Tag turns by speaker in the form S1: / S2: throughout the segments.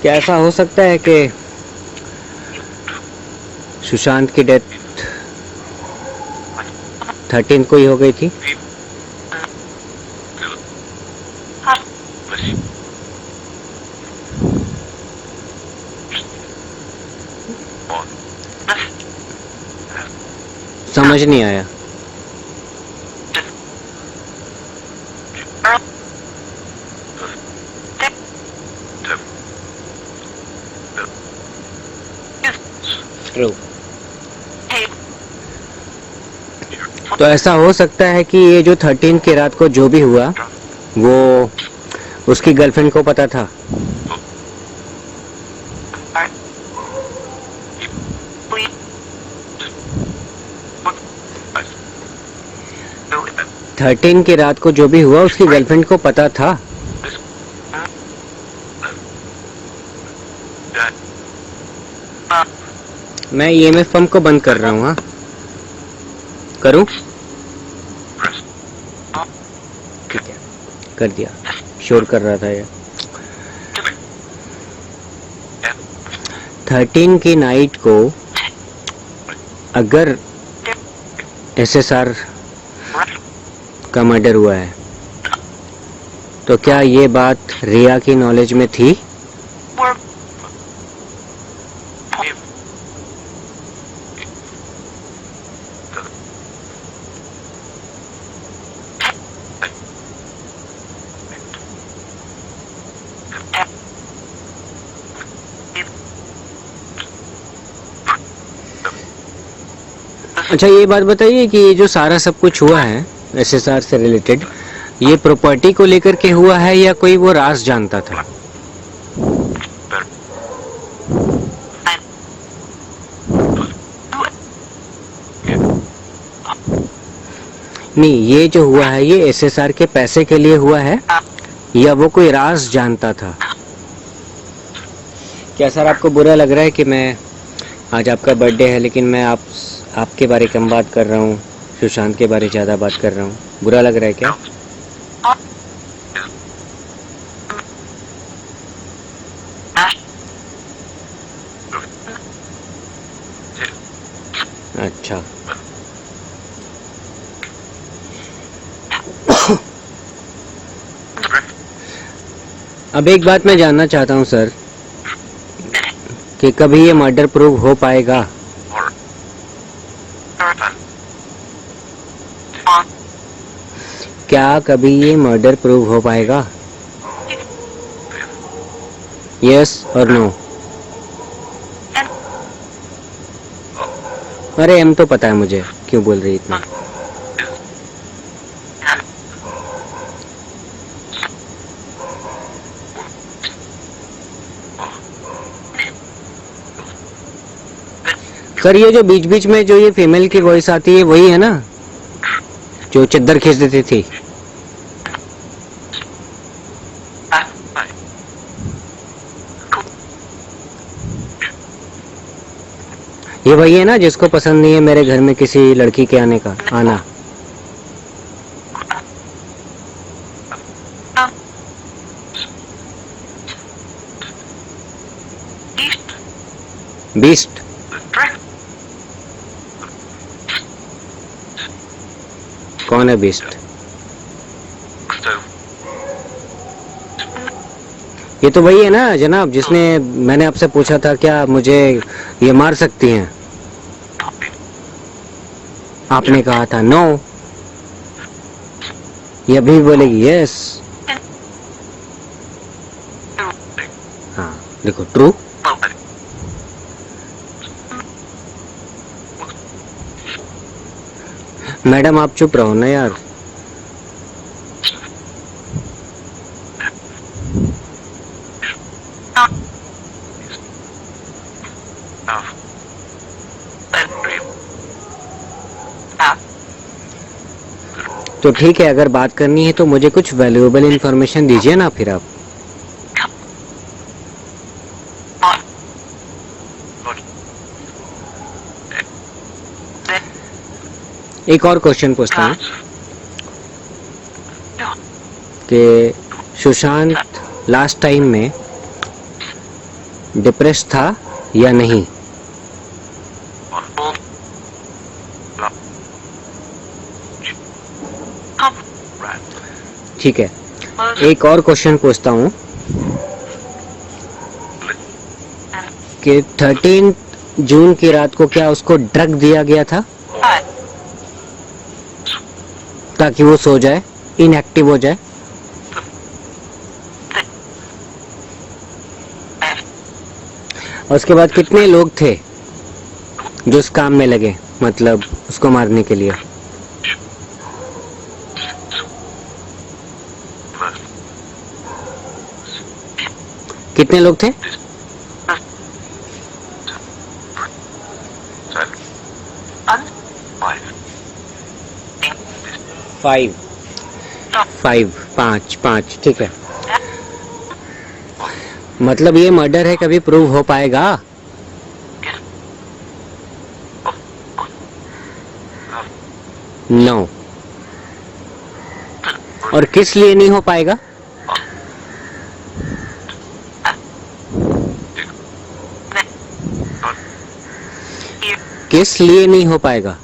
S1: क्या ऐसा हो सकता है कि सुशांत की डेथ 13 को ही हो गई थी? समझ नहीं आया। ट्रू। तो ऐसा हो सकता है कि ये जो 13 की रात को जो भी हुआ वो उसकी गर्लफ्रेंड को पता था। 13 की रात को जो भी हुआ उसकी गर्लफ्रेंड को पता था। मैं ईएमएफ पंप को बंद कर रहा हूँ। हाँ, करूँ? ठीक है, कर दिया। शोर कर रहा था ये। 13 की नाइट को अगर एसएसआर का मर्डर हुआ है तो क्या ये बात रिया की नॉलेज में थी? अच्छा, ये बात बताइए कि ये जो सारा सब कुछ हुआ है एसएसआर से रिलेटेड, ये प्रॉपर्टी को लेकर के हुआ है या कोई वो राज जानता था? नहीं, ये जो हुआ है ये एसएसआर के पैसे के लिए हुआ है या वो कोई राज जानता था? क्या सर आपको बुरा लग रहा है कि मैं आज आपका बर्थडे है लेकिन मैं आपके बारे कम बात कर रहा हूँ, सुशांत के बारे ज़्यादा बात कर रहा हूँ? बुरा लग रहा है क्या? अच्छा। अब एक बात मैं जानना चाहता हूँ सर कि कभी ये मर्डर प्रूव हो पाएगा? क्या कभी ये मर्डर प्रूव हो पाएगा? यस और नो? अरे एम तो पता है मुझे, क्यों बोल रही इतना? सर ये जो बीच बीच में जो ये फीमेल की वॉइस आती है वही है ना जो चद्दर खींच देती थी? ये वही है ना जिसको पसंद नहीं है मेरे घर में किसी लड़की के आना? बीस्ट? कौन है बीस्ट? ये तो वही है ना जनाब जिसने मैंने आपसे पूछा था क्या मुझे ये मार सकती हैं? आपने कहा था नो, ये अभी बोलेगी यस। हाँ देखो, ट्रू। मैडम आप चुप रहो ना यार। तो ठीक है, अगर बात करनी है तो मुझे कुछ वैल्यूएबल इंफॉर्मेशन दीजिए ना फिर आप। एक और क्वेश्चन पूछता हूँ कि सुशांत लास्ट टाइम में डिप्रेस था या नहीं? ठीक है, एक और क्वेश्चन पूछता हूँ कि 13 जून की रात को क्या उसको ड्रग दिया गया था ताकि वो सो जाए, इनएक्टिव हो जाए? और उसके बाद कितने लोग थे जो उस काम में लगे, मतलब उसको मारने के लिए? कितने लोग थे? 5, ठीक है। मतलब ये मर्डर है, कभी प्रूव हो पाएगा? नो। और किस लिए नहीं हो पाएगा? किस लिए नहीं हो पाएगा?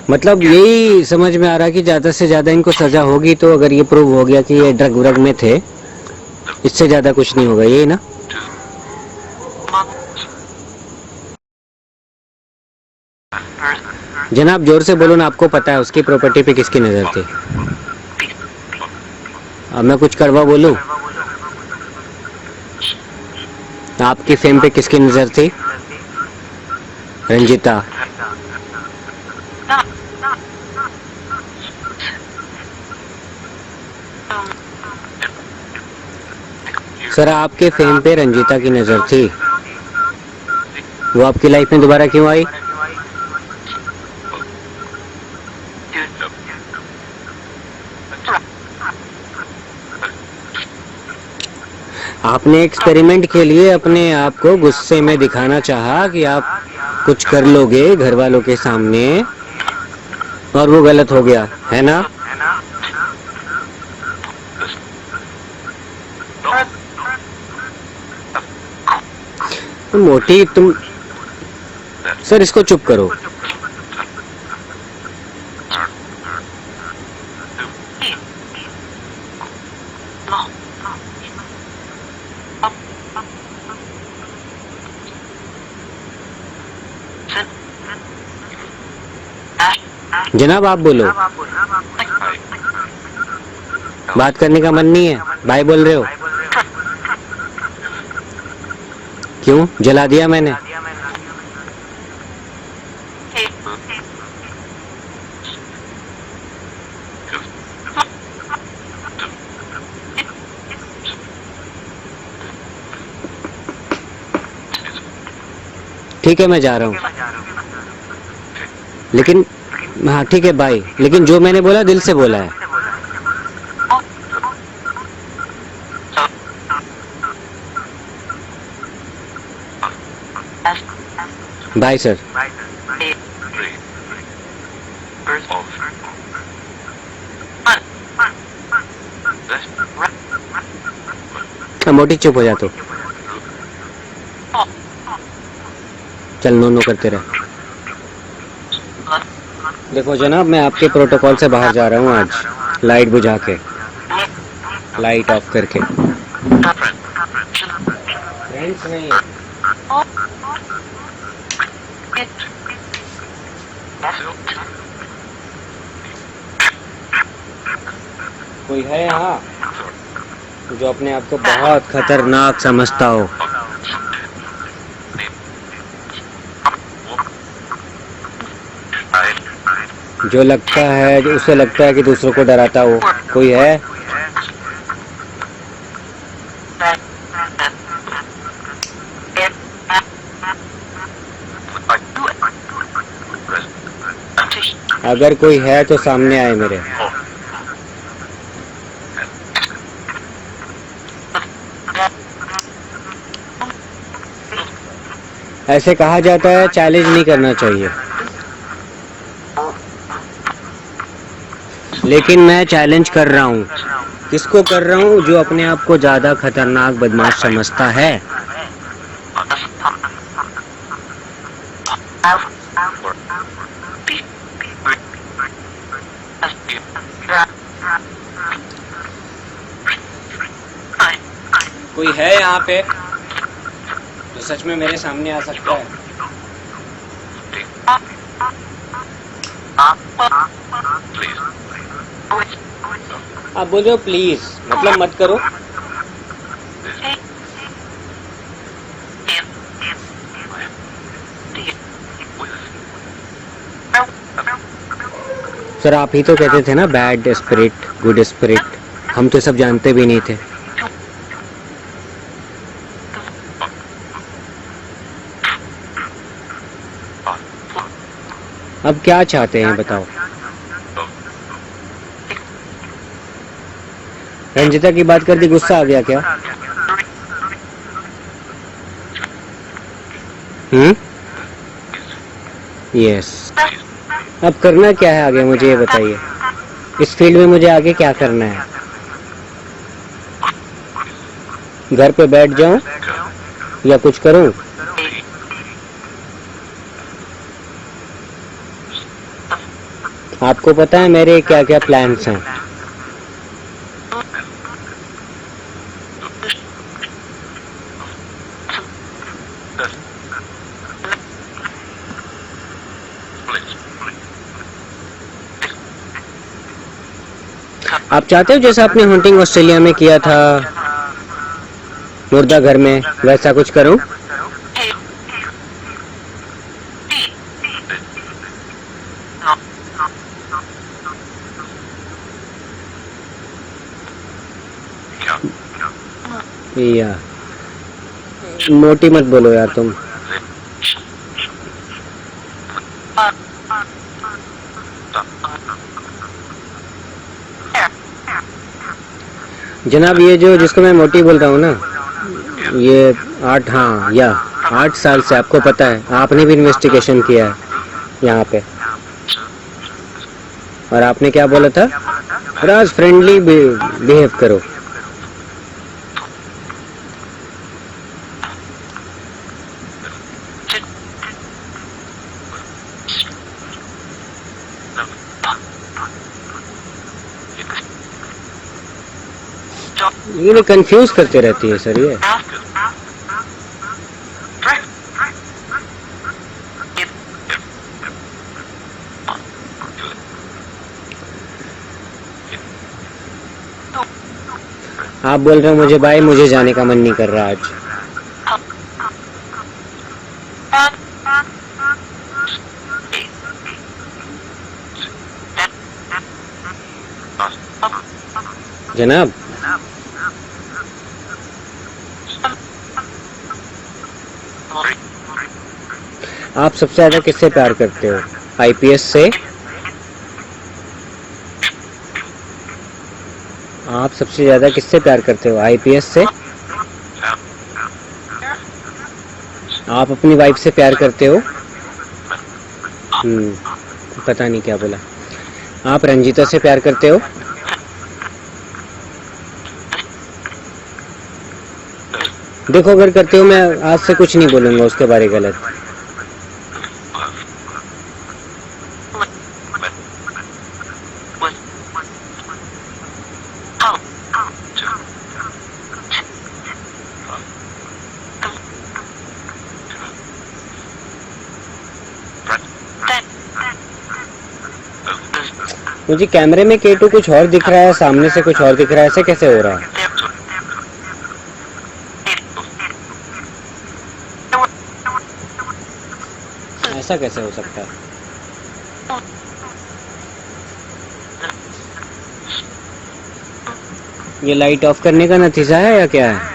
S1: मतलब यही समझ में आ रहा है कि ज्यादा से ज्यादा इनको सजा होगी, तो अगर ये प्रूव हो गया कि ये ड्रग व्रग में थे, इससे ज्यादा कुछ नहीं होगा, यही ना? जनाब जोर से बोलो ना, आपको पता है उसकी प्रॉपर्टी पे किसकी नजर थी? अब मैं कुछ कड़वा बोलूं? आपकी फेम पे किसकी नजर थी? रंजिता। सर आपके फेम पे रंजिता की नजर थी, वो आपकी लाइफ में दोबारा क्यों आई? आपने एक्सपेरिमेंट के लिए अपने आप को गुस्से में दिखाना चाहा कि आप कुछ कर लोगे घर वालों के सामने, और वो गलत हो गया, है ना? मोटी तुम। सर इसको चुप करो। जनाब आप बोलो, बात करने का मन नहीं है? भाई बोल रहे हो? क्यों जला दिया मैंने? ठीक है मैं जा रहा हूँ, लेकिन हाँ ठीक है भाई, लेकिन जो मैंने बोला दिल से बोला है। Bye sir. मोटी चुप हो जा तो। चल नो नो करते रहे। देखो जनाब मैं आपके प्रोटोकॉल से बाहर जा रहा हूँ आज, लाइट बुझा के, लाइट ऑफ करके। फ्रेंड्स नहीं है। कोई है यहाँ जो अपने आप को बहुत खतरनाक समझता हो? जो लगता है, जो उसे लगता है कि दूसरों को डराता हो, कोई है? अगर कोई है तो सामने आए मेरे। ऐसे कहा जाता है चैलेंज नहीं करना चाहिए, लेकिन मैं चैलेंज कर रहा हूँ। किसको कर रहा हूँ? जो अपने आप को ज़्यादा खतरनाक बदमाश समझता है। कोई है यहाँ पे जो सच में मेरे सामने आ सकता है? आप बोल रहे हो प्लीज, मतलब मत करो। सर आप ही तो कहते थे ना बैड स्पिरिट गुड स्पिरिट, हम तो सब जानते भी नहीं थे। अब क्या चाहते हैं बताओ? रंजिता की बात कर दी, गुस्सा आ गया क्या? यस। अब करना क्या है आगे, मुझे ये बताइए। इस फील्ड में मुझे आगे क्या करना है? घर पे बैठ जाऊं या कुछ करूं? आपको पता है मेरे क्या क्या प्लान्स हैं। आप चाहते हो जैसा आपने हंटिंग ऑस्ट्रेलिया में किया था मुर्दा घर में, वैसा कुछ करूं? या मोटी मत बोलो यार तुम। जनाब ये जो जिसको मैं मोटी बोल रहा हूँ ना, ये 8 साल से, आपको पता है, आपने भी इन्वेस्टिगेशन किया है यहाँ पे, और आपने क्या बोला था? राज फ्रेंडली बिहेव करो। ये कंफ्यूज करते रहती है सर ये। आप बोल रहे हो मुझे भाई, मुझे जाने का मन नहीं कर रहा आज। जनाब आप सबसे ज्यादा किससे प्यार करते हो? आईपीएस से? आप सबसे ज्यादा किससे प्यार करते हो? आईपीएस से? आप अपनी वाइफ से प्यार करते हो? पता नहीं क्या बोला। आप रंजीता से प्यार करते हो? देखो अगर करते हो, मैं आज से कुछ नहीं बोलूंगा उसके बारे गलत। मुझे कैमरे में K2 कुछ और दिख रहा है, सामने से कुछ और दिख रहा है, ऐसे कैसे हो रहा है? ऐसा कैसे हो सकता है? ये लाइट ऑफ करने का नतीजा है या क्या है?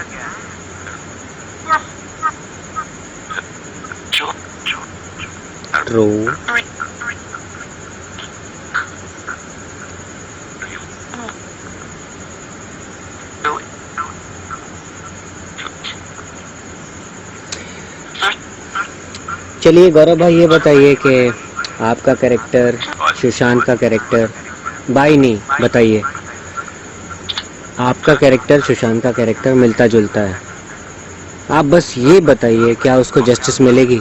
S1: ट्रू। चलिए गौरव भाई ये बताइए कि आपका कैरेक्टर, सुशांत का कैरेक्टर, भाई नहीं बताइए, आपका कैरेक्टर सुशांत का कैरेक्टर मिलता जुलता है, आप बस ये बताइए क्या उसको जस्टिस मिलेगी?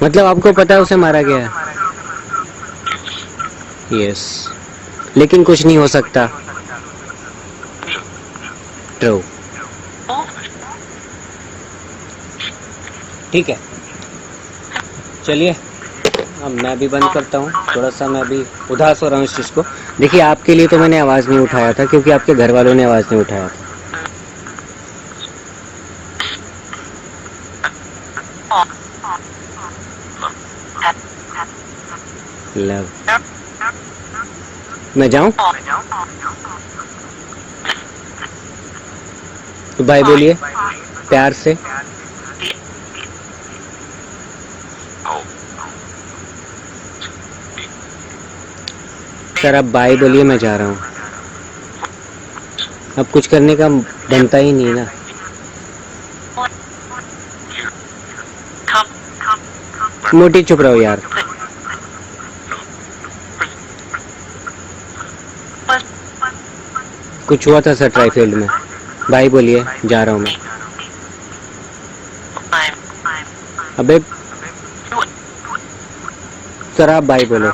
S1: मतलब आपको पता है उसे मारा गया है? यस, लेकिन कुछ नहीं हो सकता। ट्रू। ठीक है, चलिए अब मैं भी बंद करता हूँ, थोड़ा सा मैं भी उदास हो रहा हूँ इस चीज़ को। देखिए आपके लिए तो मैंने आवाज़ नहीं उठाया था क्योंकि आपके घर वालों ने आवाज़ नहीं उठाया था। लव, मैं जाऊँ? तो बाय बोलिए प्यार से। सर अब बाय बोलिए, मैं जा रहा हूँ। अब कुछ करने का बनता ही नहीं ना। मोटी चुप रहो यार। कुछ हुआ था सर ट्राईफील्ड में। बाय बोलिए, जा रहा हूँ मैं। अबे सर आप बाय बोलो।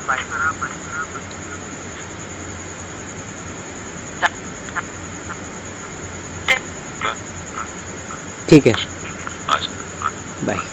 S1: ठीक है, बाय।